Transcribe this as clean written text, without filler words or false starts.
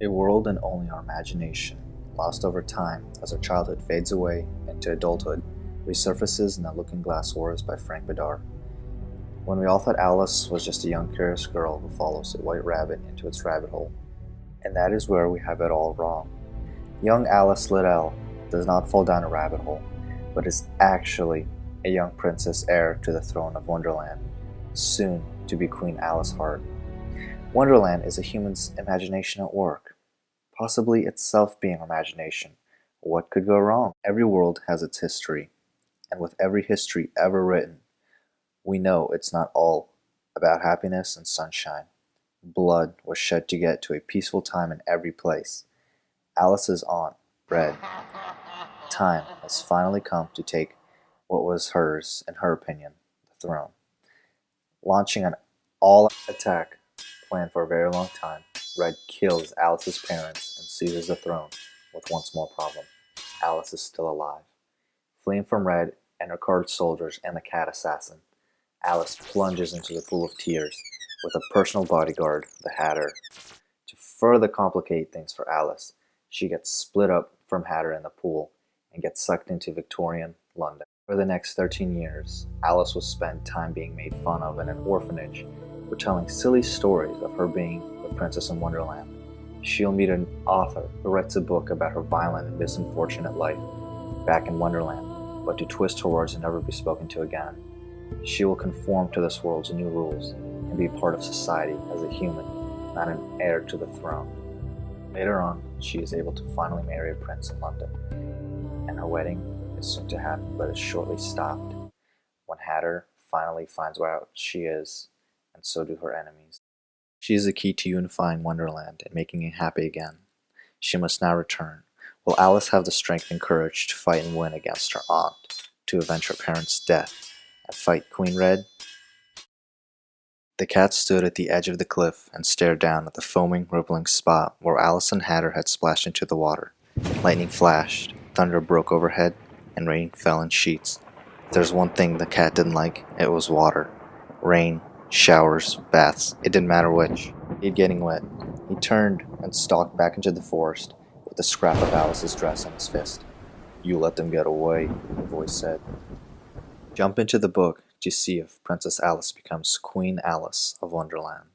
A world in only our imagination, lost over time as our childhood fades away into adulthood, resurfaces in The Looking Glass Wars by Frank Bedard. When we all thought Alice was just a young curious girl who follows a white rabbit into its rabbit hole. And that is where we have it all wrong. Young Alice Liddell does not fall down a rabbit hole, but is actually a young princess heir to the throne of Wonderland, soon to be Queen Alice Hart. Wonderland is a human's imagination at work, possibly itself being imagination. What could go wrong? Every world has its history, and with every history ever written, we know it's not all about happiness and sunshine. Blood was shed to get to a peaceful time in every place. Alice's aunt, Red. Time has finally come to take what was hers, in her opinion, the throne. Launching an all-out attack planned for a very long time, Red kills Alice's parents and seizes the throne with one small problem. Alice is still alive. Fleeing from Red and her card soldiers and the cat assassin, Alice plunges into the pool of tears with a personal bodyguard, the Hatter. To further complicate things for Alice, she gets split up from Hatter in the pool and gets sucked into Victorian London. For the next 13 years, Alice will spend time being made fun of in an orphanage for telling silly stories of her being the princess in Wonderland. She'll meet an author who writes a book about her violent and misunfortunate life back in Wonderland, but to twist her words and never be spoken to again. She will conform to this world's new rules and be part of society as a human, not an heir to the throne. Later on, she is able to finally marry a prince in London, and her wedding is soon to happen but is shortly stopped when Hatter finally finds out she is, and so do her enemies. She is the key to unifying Wonderland and making it happy again. She must now return. Will Alice have the strength and courage to fight and win against her aunt, to avenge her parents' death, and fight Queen Red? The cat stood at the edge of the cliff and stared down at the foaming, rippling spot where Alice and Hatter had splashed into the water. Lightning flashed, thunder broke overhead, and rain fell in sheets. If there's one thing the cat didn't like, it was water. Rain, showers, baths, it didn't matter which. He'd getting wet. He turned and stalked back into the forest with the scrap of Alice's dress in his fist. "You let them get away," the voice said. Jump into the book to see if Princess Alice becomes Queen Alice of Wonderland.